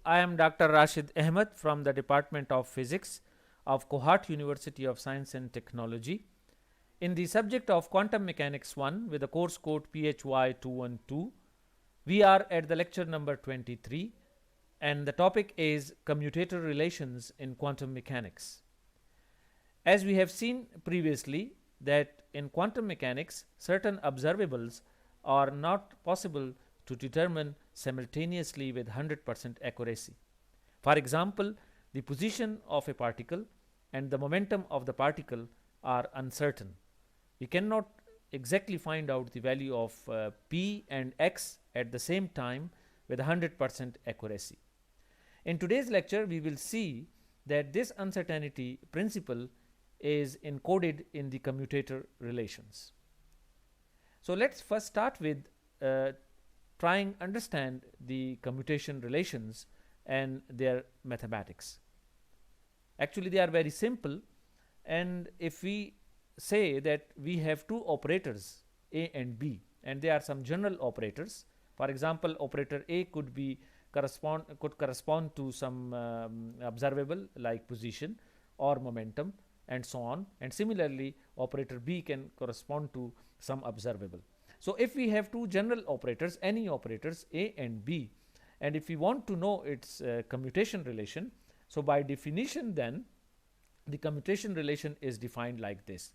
I am Dr. Rashid Ahmed from the Department of Physics of Kohat University of Science and Technology. In the subject of Quantum Mechanics 1 with the course code PHY 212, we are at the lecture number 23 and the topic is Commutator Relations in Quantum Mechanics. As we have seen previously that in quantum mechanics certain observables are not possible to determine simultaneously with 100% accuracy. For example, the position of a particle and the momentum of the particle are uncertain. We cannot exactly find out the value of p and x at the same time with 100% accuracy. In today's lecture, we will see that this uncertainty principle is encoded in the commutator relations. So let's first start with trying understand the commutation relations and their mathematics. Actually, they are very simple, and if we say that we have two operators a and b, and they are some general operators. For example, operator a could correspond to some observable like position or momentum and so on, and similarly operator b can correspond to some observable. So if we have two general operators, any operators a and b, and if we want to know its commutation relation, so by definition then the commutation relation is defined like this.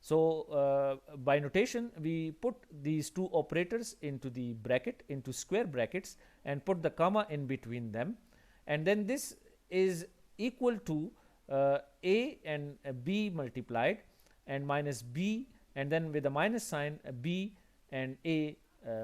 So by notation we put these two operators into the bracket, into square brackets, and put the comma in between them, and then this is equal to a and b multiplied and minus b, and then with a minus sign b and a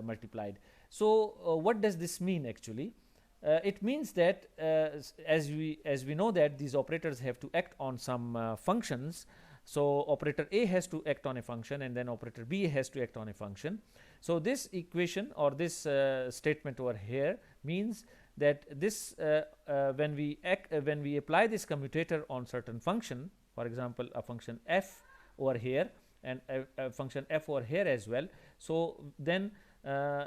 multiplied. So what does this mean actually? It means that as we know that these operators have to act on some functions. So operator a has to act on a function, and then operator b has to act on a function. So this equation or this statement over here means that this when we apply this commutator on certain function, for example a function f over here and a function f over here as well, so then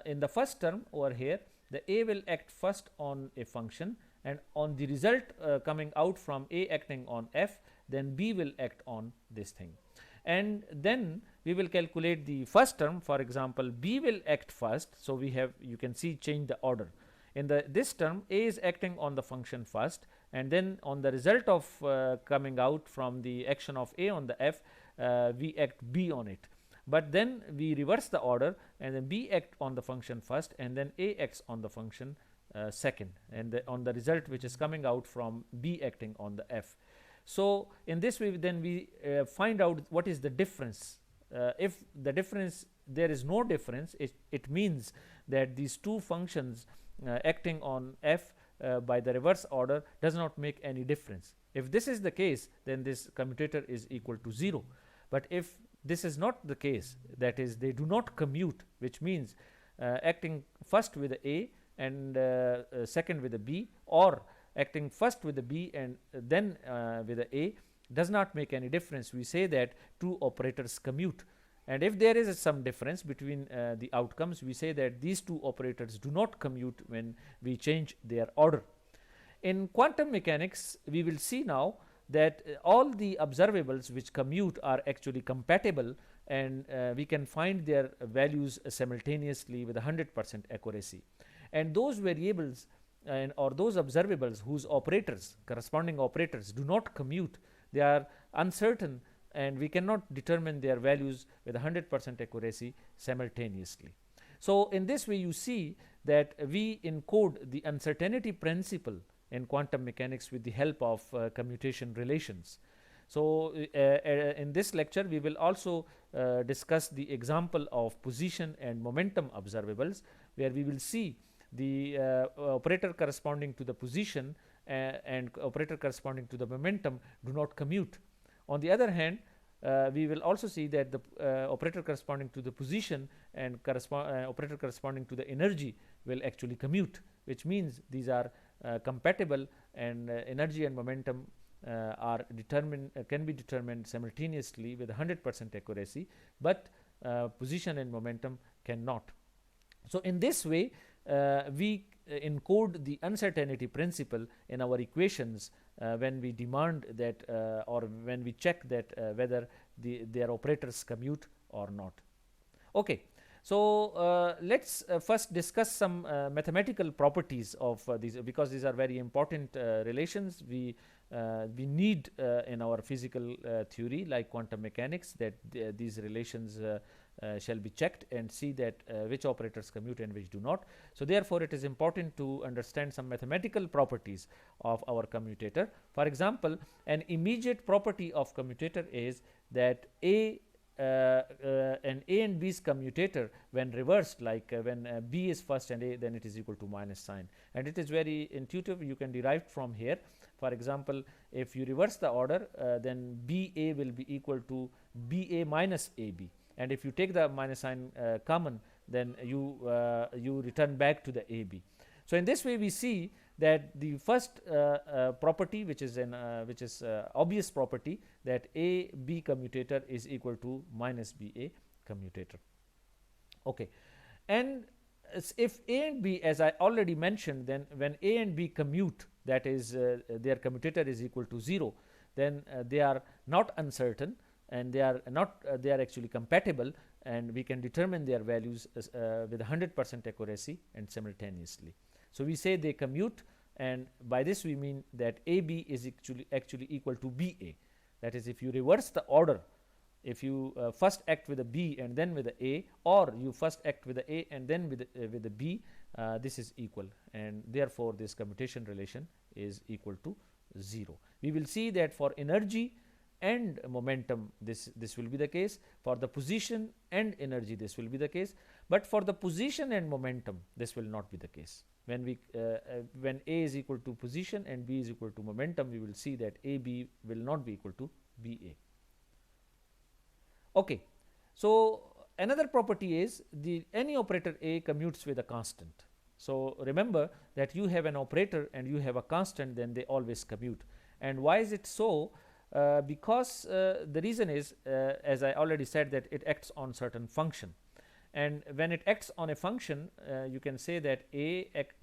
in the first term over here the a will act first on a function, and on the result coming out from a acting on f, then b will act on this thing, and then we will calculate the first term. For example, b will act first, so we have, you can see, change the order. In this term a is acting on the function first, and then on the result of coming out from the action of a on the f, we act b on it. But then we reverse the order, and then b act on the function first, and then a acts on the function second, and on the result which is coming out from b acting on the f. So in this way then we find out what is the difference. If the difference, there is no difference, it means that these two functions acting on f by the reverse order does not make any difference. If this is the case, then this commutator is equal to 0. But if this is not the case, that is they do not commute, which means acting first with the a and second with the b, or acting first with the b and then with the a, does not make any difference. We say that two operators commute, and if there is some difference between the outcomes, we say that these two operators do not commute when we change their order. In quantum mechanics, we will see now that all the observables which commute are actually compatible, and we can find their values simultaneously with 100% accuracy. And those variables or those observables whose operators, corresponding operators, do not commute, they are uncertain, and we cannot determine their values with 100% accuracy simultaneously. So in this way you see that we encode the uncertainty principle in quantum mechanics with the help of commutation relations. So in this lecture we will also discuss the example of position and momentum observables, where we will see the operator corresponding to the position and operator corresponding to the momentum do not commute. On the other hand, we will also see that the operator corresponding to the position and operator corresponding to the energy will actually commute, which means these are compatible, and energy and momentum can be determined simultaneously with 100% accuracy, but position and momentum cannot. So in this way we encode the uncertainty principle in our equations when we demand that or when we check that whether their operators commute or not. Okay. So let's first discuss some mathematical properties of these, because these are very important relations we need in our physical theory like quantum mechanics, that these relations shall be checked and see that which operators commute and which do not. So therefore it is important to understand some mathematical properties of our commutator. For example, an immediate property of commutator is that and A and B's commutator when reversed, like when B is first and A, then it is equal to minus sign, and it is very intuitive, you can derive from here. For example, if you reverse the order, then BA will be equal to BA minus AB, and if you take the minus sign common, then you return back to the AB. So in this way we see that the first property, which is an obvious property, that AB commutator is equal to minus BA commutator. Okay, and if A and B, as I already mentioned, then when A and B commute, that is their commutator is equal to 0, then they are not uncertain, and they are actually compatible, and we can determine their values with 100% accuracy and simultaneously. So we say they commute, and by this we mean that AB is actually equal to BA. That is, if you reverse the order, if you first act with a B and then with a A, or you first act with a A and then with a B, this is equal, and therefore this commutation relation is equal to 0. We will see that for energy and momentum this will be the case, for the position and energy this will be the case, but for the position and momentum this will not be the case. When A is equal to position and B is equal to momentum, we will see that AB will not be equal to BA. Okay, so another property is any operator A commutes with a constant. So remember that you have an operator and you have a constant, then they always commute. And why is it so? Because the reason is, as I already said, that it acts on certain function, and when it acts on a function, you can say that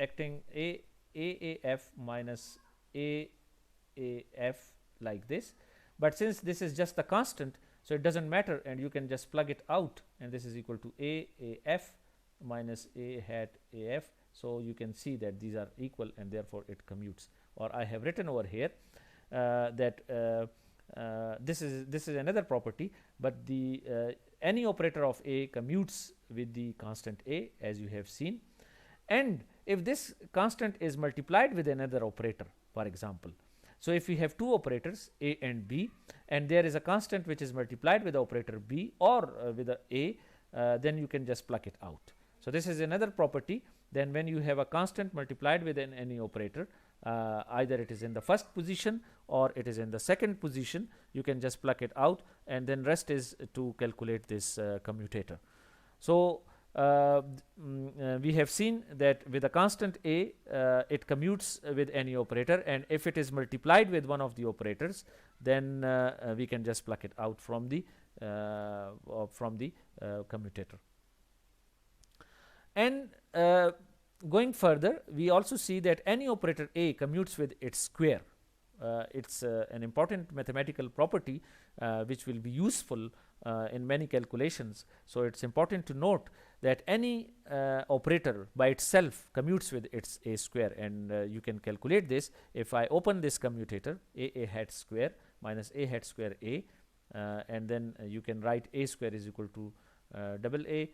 acting AAF minus AAF like this, but since this is just a constant, so it doesn't matter, and you can just plug it out, and this is equal to AAF minus A hat AF. So you can see that these are equal, and therefore it commutes. Or I have written over here that this is another property, but the any operator of A commutes with the constant A, as you have seen, and if this constant is multiplied with another operator, for example, so if we have two operators A and B, and there is a constant which is multiplied with the operator B or with A, then you can just pluck it out. So this is another property. Then when you have a constant multiplied with any operator, either it is in the first position or it is in the second position, you can just pluck it out, and then rest is to calculate this commutator. So we have seen that with a constant A, it commutes with any operator, and if it is multiplied with one of the operators, then we can just pluck it out from the commutator. And going further, we also see that any operator A commutes with its square. It's an important mathematical property which will be useful in many calculations. So it's important to note that any operator by itself commutes with its A square, and you can calculate this. If I open this commutator, A hat square minus A hat square A, and then you can write A square is equal to double A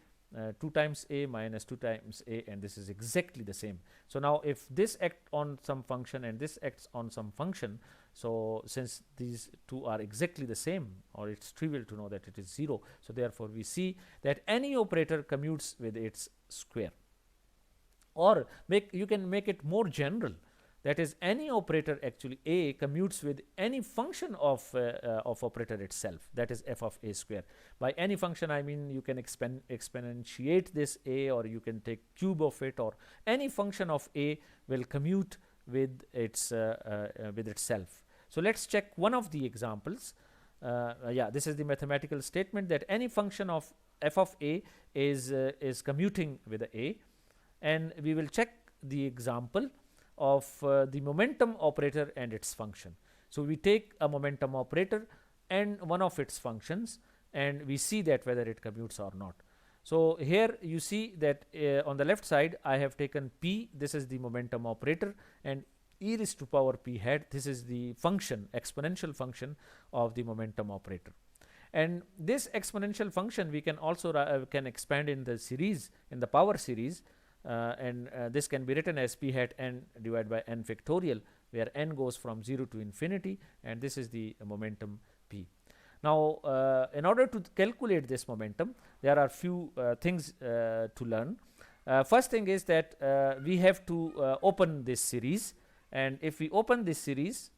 2 times A minus 2 times A, and this is exactly the same. So now if this acts on some function and this acts on some function, so since these two are exactly the same, or it's trivial to know that it is 0, so therefore we see that any operator commutes with its square. Or you can make it more general, that is, any operator actually A commutes with any function of operator itself, that is f of A square. By any function I mean you can exponentiate this A, or you can take cube of it, or any function of A will commute with its with itself. So let's check one of the examples. This is the mathematical statement that any function of f of A is commuting with a, and we will check the example of the momentum operator and its function. So we take a momentum operator and one of its functions, and we see that whether it commutes or not. So here you see that on the left side I have taken p, this is the momentum operator, and e raised to power p hat, this is the function, exponential function of the momentum operator. And this exponential function we can also can expand in the series, in the power series, and this can be written as p hat n divided by n factorial, where n goes from 0 to infinity, and this is the momentum p. Now in order to calculate this momentum, there are few things to learn. First thing is that we have to open this series, and if we open this series,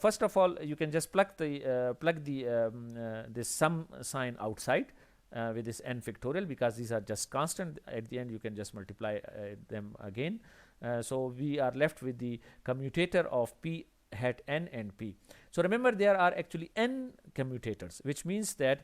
first of all, you can just plug the this sum sign outside with this n factorial, because these are just constant. At the end you can just multiply them again. So we are left with the commutator of p hat n and p. So remember, there are actually n commutators, which means that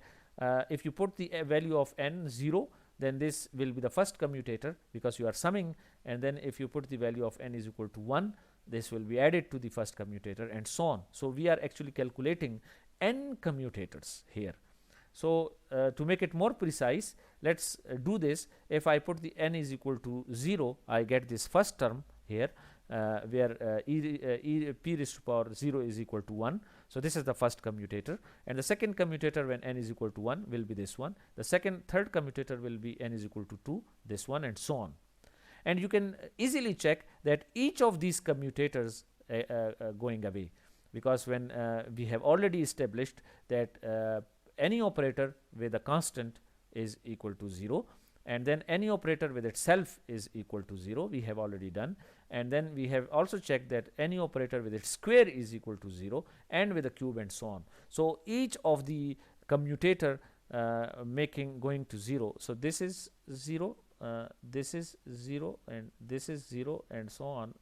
if you put the value of n 0, then this will be the first commutator, because you are summing, and then if you put the value of n is equal to 1, this will be added to the first commutator, and so on. So we are actually calculating n commutators here. So to make it more precise, let's do this. If I put the n is equal to 0, I get this first term here, where p raised to power 0 is equal to 1. So this is the first commutator, and the second commutator when n is equal to 1 will be this one. The third commutator will be n is equal to 2, this one, and so on. And you can easily check that each of these commutators going away, because when we have already established that any operator with a constant is equal to 0, and then any operator with itself is equal to 0, we have already done. And then we have also checked that any operator with its square is equal to 0, and with a cube, and so on. So each of the commutator going to 0. So this is 0, this is 0, and this is 0, and so on.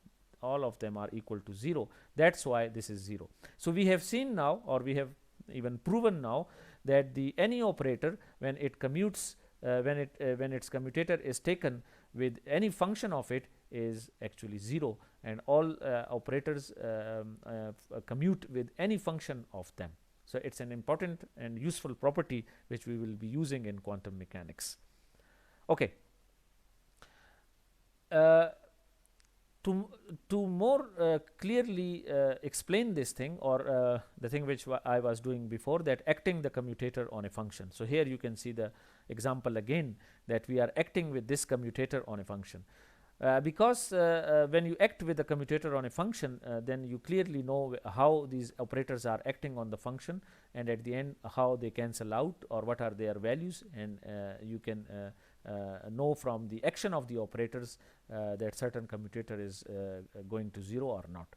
All of them are equal to 0. That's why this is 0. So we have seen now, or we have even proven now, that the any operator, when it commutes, when its commutator is taken with any function of it, is actually 0, and all operators commute with any function of them. So it's an important and useful property which we will be using in quantum mechanics. Okay. To more clearly explain this thing, or the thing which I was doing before, that acting the commutator on a function. So here you can see the example again, that we are acting with this commutator on a function. Because when you act with the commutator on a function, then you clearly know how these operators are acting on the function, and at the end how they cancel out, or what are their values, and you can know from the action of the operators that certain commutator is going to 0 or not.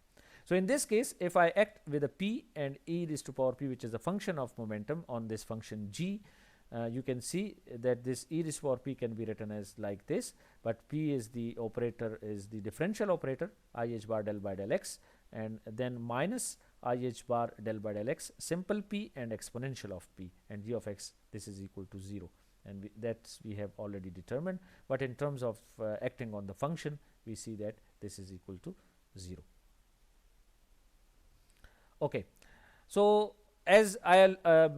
So in this case, if I act with a p and e raised to power p, which is a function of momentum on this function g, you can see that this e raised to power p can be written as like this, but p is the operator, is the differential operator, I h bar del by del x, and then minus I h bar del by del x, simple p and exponential of p, and g of x, this is equal to 0. And that we have already determined, but in terms of acting on the function, we see that this is equal to 0. Okay. So as I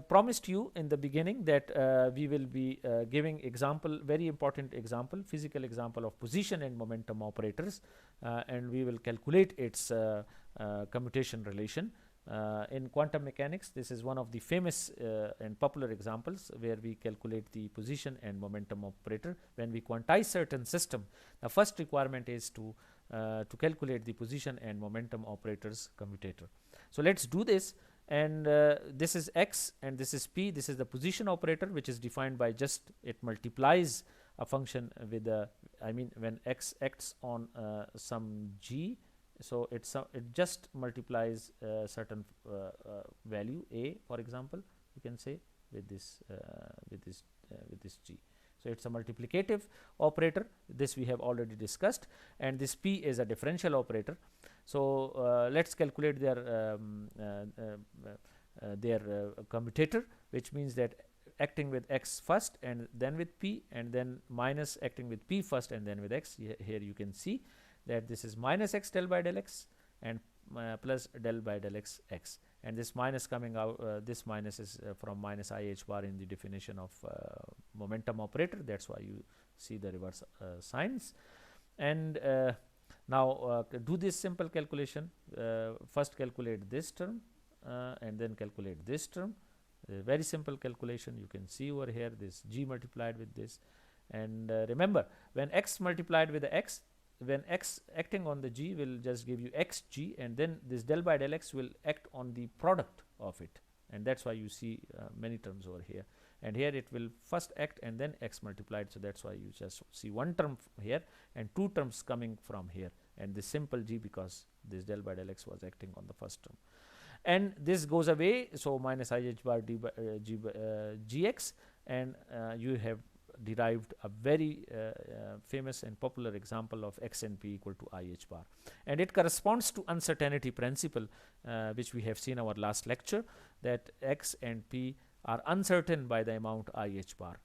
promised you in the beginning, that we will be giving example, very important example, physical example of position and momentum operators, and we will calculate its commutation relation. In quantum mechanics, this is one of the famous and popular examples where we calculate the position and momentum operator. When we quantize certain system, the first requirement is to calculate the position and momentum operators commutator. So let's do this. And this is x and this is p. This is the position operator, which is defined by just it multiplies a function with a, I mean, when x acts on some g, so it just multiplies certain value a, for example, you can say, with this g. So it's a multiplicative operator. This we have already discussed, and this p is a differential operator. So let's calculate their commutator, which means that acting with x first and then with p, and then minus acting with p first and then with x. Here you can see that this is minus x del by del x and plus del by del x x, and this minus coming out, this minus is from minus I h bar in the definition of momentum operator. That's why you see the reverse signs. And now do this simple calculation. First calculate this term and then calculate this term. Very simple calculation. You can see over here this g multiplied with this, and remember, when x multiplied with the x, when x acting on the g will just give you xg, and then this del by del x will act on the product of it, and that's why you see many terms over here. And here it will first act and then x multiplied, so that's why you just see one term here and two terms coming from here, and this simple g because this del by del x was acting on the first term. And this goes away, so minus I h bar d by gx, and you have derived a very famous and popular example of x and p equal to I h bar, and it corresponds to uncertainty principle, which we have seen our last lecture, that x and p are uncertain by the amount I h bar.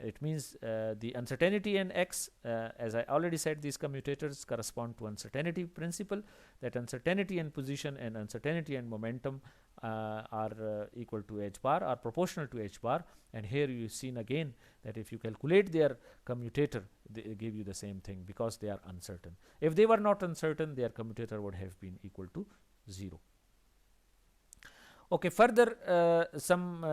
It means the uncertainty in x, as I already said, these commutators correspond to uncertainty principle, that uncertainty in position and uncertainty in momentum are equal to h bar, are proportional to h bar. And here you've seen again that if you calculate their commutator, they give you the same thing because they are uncertain. If they were not uncertain, their commutator would have been equal to 0. Okay, further some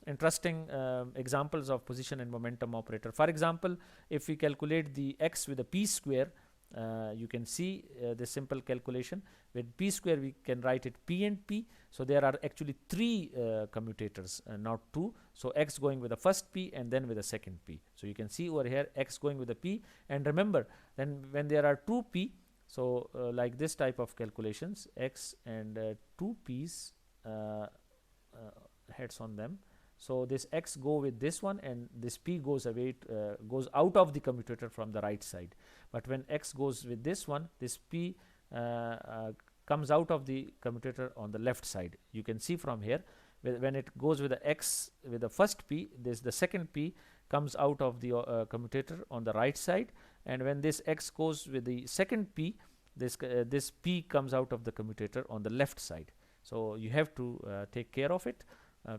interesting examples of position and momentum operator. For example, if we calculate the x with a p square, you can see the simple calculation. With p square we can write it p and p, so there are actually three commutators, not two. So x going with the first p and then with the second p. So you can see over here x going with the p, and remember then when there are two p, so like this type of calculations, x and two p's heads on them, so this x go with this one and this p goes away, goes out of the commutator from the right side. But when x goes with this one, this p comes out of the commutator on the left side. You can see from here when it goes with the x with the first p, this the second p comes out of the commutator on the right side, and when this x goes with the second p, this p comes out of the commutator on the left side. So you have to take care of it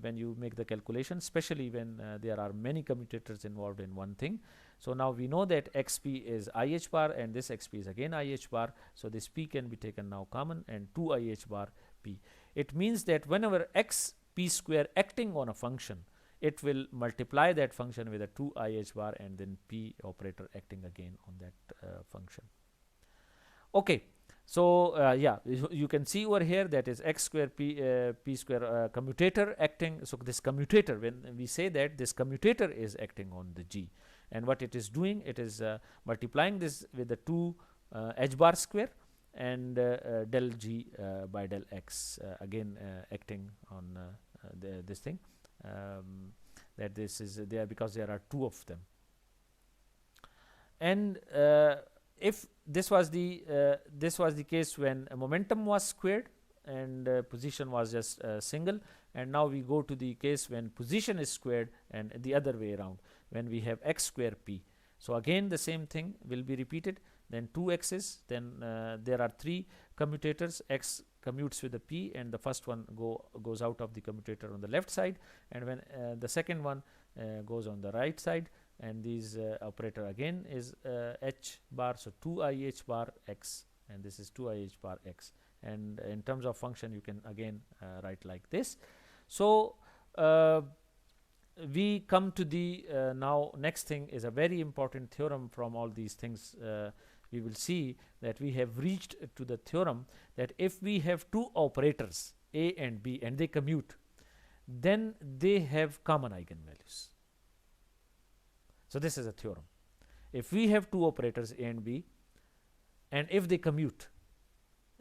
when you make the calculation, especially when there are many commutators involved in one thing. So now we know that xp is I h bar and this xp is again I h bar, so this p can be taken now common and 2 I h bar p. It means that whenever x p square acting on a function, it will multiply that function with a 2 I h bar and then p operator acting again on that function. Okay. So yeah, you can see over here that is x square p square commutator acting. So this commutator, when we say that this commutator is acting on the g, and what it is doing, it is multiplying this with the 2 h bar square and del g by del x, again acting on this thing, that this is there because there are two of them. And if this was the case when momentum was squared and position was just single, and now we go to the case when position is squared and the other way around, when we have x square p. So again the same thing will be repeated, then 2x's, then there are three commutators, x commutes with the p and the first one goes out of the commutator on the left side, and when the second one goes on the right side, and these operator again is h bar, so 2 I h bar x, and this is 2 I h bar x, and in terms of function you can again write like this. So we come to the now next thing is a very important theorem. From all these things we will see that we have reached to the theorem that if we have two operators a and b and they commute, then they have common eigenvalues. So this is a theorem. If we have two operators a and b, and if they commute,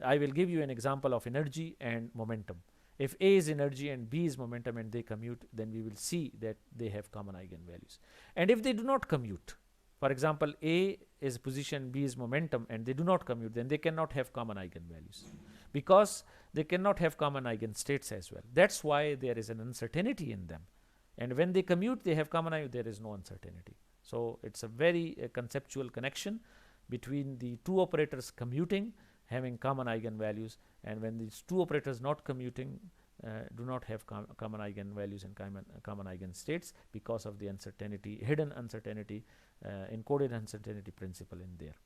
I will give you an example of energy and momentum. If a is energy and b is momentum and they commute, then we will see that they have common eigenvalues. And if they do not commute, for example, a is position, b is momentum, and they do not commute, then they cannot have common eigenvalues because they cannot have common eigenstates as well. That's why there is an uncertainty in them. and when they commute they have common eigen, there is no uncertainty. So it's a very conceptual connection between the two operators commuting having common eigenvalues, and when these two operators not commuting do not have common eigenvalues and common eigenstates because of the uncertainty, hidden uncertainty, encoded uncertainty principle in there.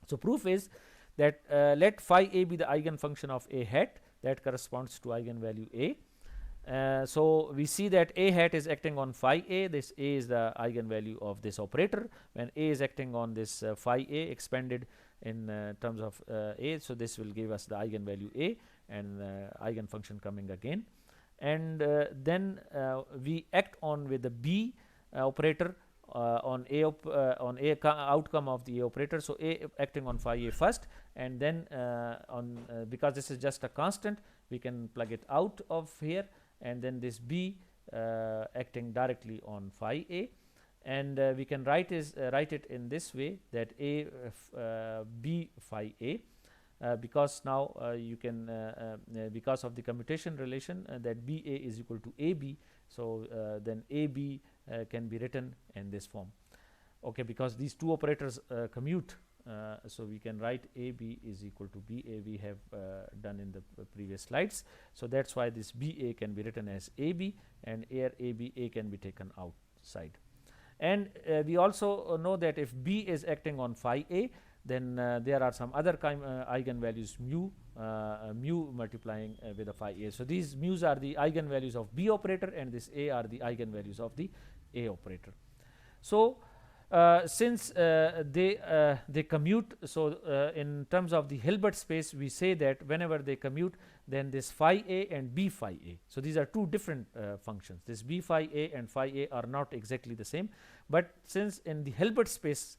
So proof is that let phi a be the eigenfunction of a hat that corresponds to eigenvalue a. So we see that a hat is acting on phi a. This a is the eigenvalue of this operator. When a is acting on this phi a expanded in terms of a, so this will give us the eigenvalue a and eigenfunction coming again. And then we act on with the b operator on a outcome of the a operator. So a acting on phi a first, and then because this is just a constant, we can plug it out of here, and then this b acting directly on phi a, and we can write it in this way, that a b phi a, because now you can because of the commutation relation that b a is equal to a b. So then a b can be written in this form, okay, because these two operators commute. So we can write a b is equal to b a, we have done in the previous slides. So that's why this b a can be written as a b, and here a b a can be taken outside. And we also know that if b is acting on phi a, then there are some other eigenvalues mu multiplying with the phi a. So these mu's are the eigenvalues of b operator, and this a are the eigenvalues of the a operator. So since they commute, so in terms of the Hilbert space, we say that whenever they commute, then this phi a and b phi a, so these are two different functions. This b phi a and phi a are not exactly the same, but since in the Hilbert space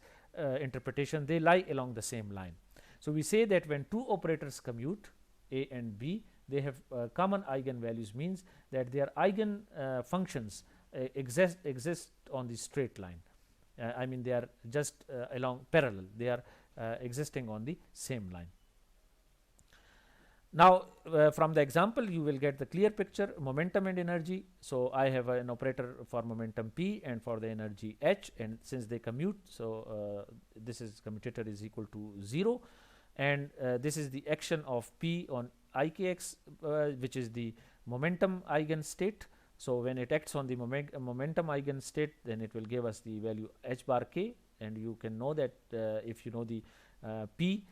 interpretation they lie along the same line. So we say that when two operators commute, a and b, they have common eigenvalues, means that their eigen functions exist on the straight line. I mean, they are just along parallel, they are existing on the same line. Now from the example you will get the clear picture, momentum and energy. So I have an operator for momentum p and for the energy h, and since they commute, so this is commutator is equal to 0, and this is the action of p on ikx, which is the momentum eigenstate. So when it acts on the momentum eigenstate, then it will give us the value h bar k, and you can know that if you know the p,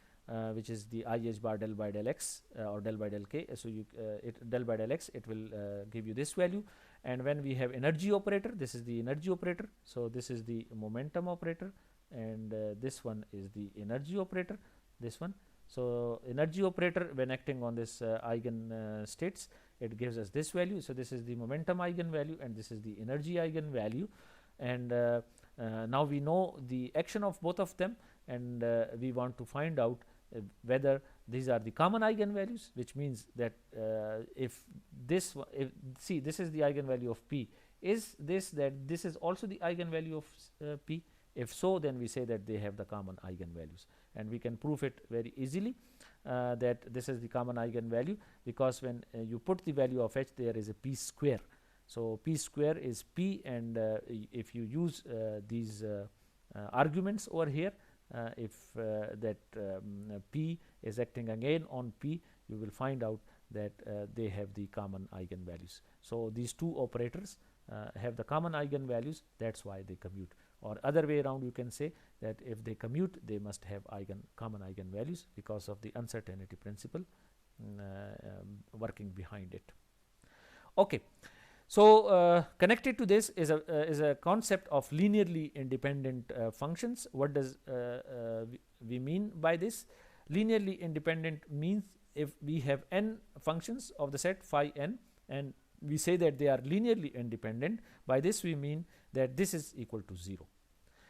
which is the I h bar del by del x or del by del k. So you del by del x, it will give you this value. And when we have energy operator, this is the energy operator. So this is the momentum operator, and this one is the energy operator, this one. So energy operator, when acting on this eigen states, it gives us this value. So this is the momentum eigenvalue, and this is the energy eigenvalue. And now we know the action of both of them, and we want to find out whether these are the common eigenvalues, which means that if this is the eigenvalue of p, is this is also the eigenvalue of p? If so, then we say that they have the common eigenvalues, and we can prove it very easily that this is the common eigenvalue, because when you put the value of h, there is a p square. So p square is p, and if you use these arguments over here, if that p is acting again on p, you will find out that they have the common eigenvalues. So these two operators have the common eigenvalues, that's why they commute. Or other way around, you can say that if they commute, they must have common eigenvalues because of the uncertainty principle working behind it. Okay. So connected to this is a concept of linearly independent functions. What does we mean by this? Linearly independent means if we have n functions of the set phi n, and we say that they are linearly independent, by this we mean that this is equal to 0.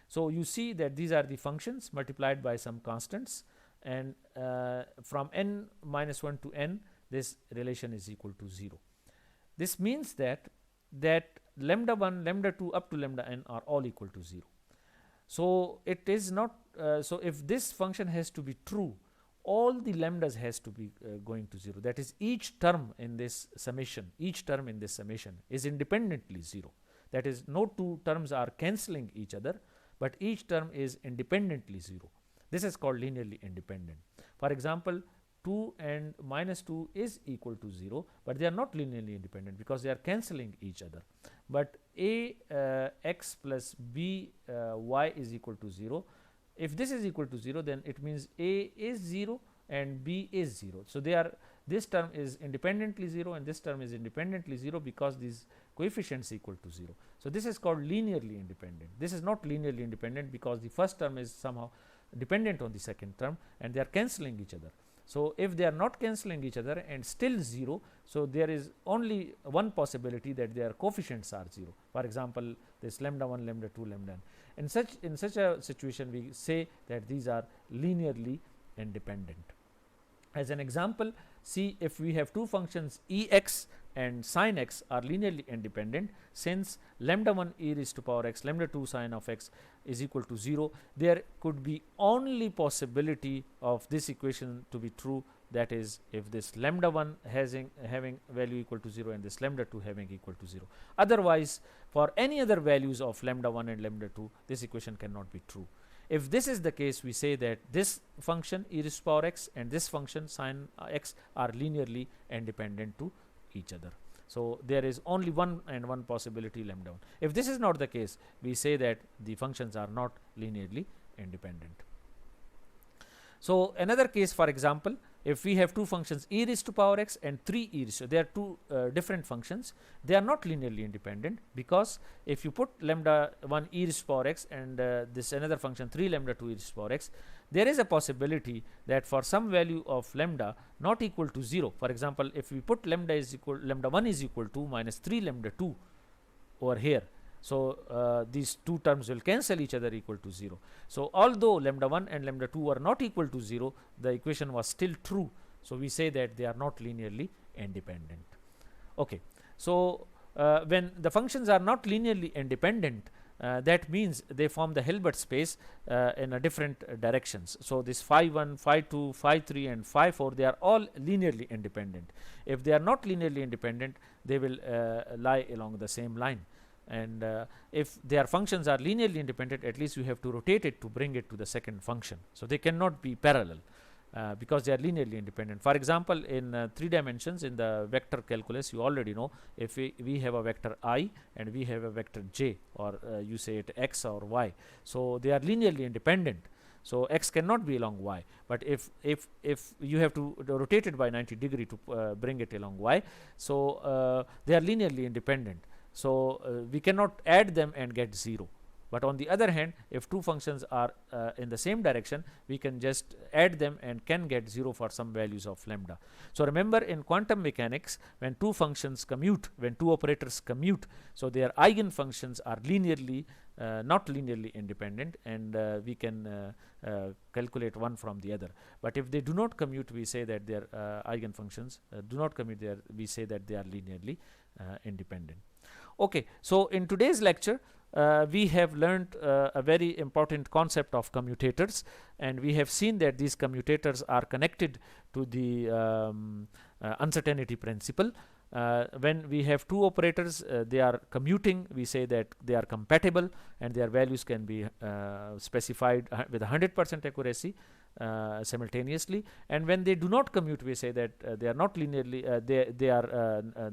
So you see that these are the functions multiplied by some constants, and from n minus 1 to n, this relation is equal to 0. This means that lambda 1, lambda 2 up to lambda n are all equal to 0. So it is not so if this function has to be true, all the lambdas has to be going to 0. That is, each term in this summation is independently 0. That is, no two terms are cancelling each other, but each term is independently 0. This is called linearly independent. For example, 2 and minus 2 is equal to 0, but they are not linearly independent because they are cancelling each other. But a x plus b y is equal to 0. If this is equal to 0, then it means a is 0 and b is 0. So they are, this term is independently 0 and this term is independently 0 because these coefficients equal to 0. So this is called linearly independent. This is not linearly independent because the first term is somehow dependent on the second term and they are cancelling each other. So if they are not cancelling each other and still 0, so there is only one possibility that their coefficients are 0. For example, this lambda 1, lambda 2, lambda n. In such a situation, we say that these are linearly independent. As an example, see if we have two functions ex and sin x are linearly independent, since lambda 1 e raised to power x, lambda 2 sin of x is equal to 0, there could be only possibility of this equation to be true, that is, if this lambda 1 having value equal to 0 and this lambda 2 having equal to 0. Otherwise, for any other values of lambda 1 and lambda 2, this equation cannot be true. If this is the case, we say that this function e raised to power x and this function sin x are linearly independent to each other. So there is only one possibility, lambda 1. If this is not the case, we say that the functions are not linearly independent. So another case, for example, if we have two functions e raised to power x and 3 e raised to, they are two different functions, they are not linearly independent, because if you put lambda 1 e raised to power x and this another function 3 lambda 2 e raised to power x, there is a possibility that for some value of lambda not equal to 0, for example, if we put lambda 1 is equal to minus 3 lambda 2 over here, so these two terms will cancel each other equal to 0. So although lambda 1 and lambda 2 are not equal to 0, the equation was still true. So we say that they are not linearly independent. Okay. So when the functions are not linearly independent, that means they form the Hilbert space in a different directions. So this phi 1, phi 2, phi 3 and phi 4, they are all linearly independent. If they are not linearly independent, they will lie along the same line. And if their functions are linearly independent, at least you have to rotate it to bring it to the second function. So they cannot be parallel because they are linearly independent. For example, in 3 dimensions in the vector calculus, you already know, if we have a vector I and we have a vector j, or you say it x or y, so they are linearly independent. So x cannot be along y, but if you have to rotate it by 90 degree to bring it along y, so they are linearly independent. So we cannot add them and get 0. But on the other hand, if two functions are in the same direction, we can just add them and can get 0 for some values of lambda. So remember, in quantum mechanics, when two functions commute, when two operators commute, so their eigenfunctions are linearly not linearly independent, and we can calculate one from the other. But if they do not commute, we say that their eigenfunctions do not commute there, we say that they are linearly independent. Okay, so in today's lecture, we have learned a very important concept of commutators, and we have seen that these commutators are connected to the uncertainty principle. When we have two operators, they are commuting, we say that they are compatible and their values can be specified with 100% accuracy simultaneously. And when they do not commute, we say that they are not linearly,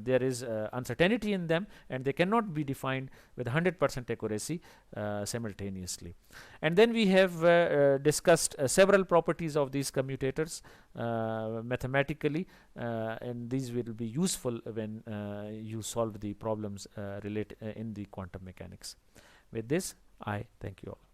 there is uncertainty in them and they cannot be defined with 100% accuracy simultaneously. And then we have discussed several properties of these commutators mathematically, and these will be useful when you solve the problems related in the quantum mechanics. With this, I thank you all.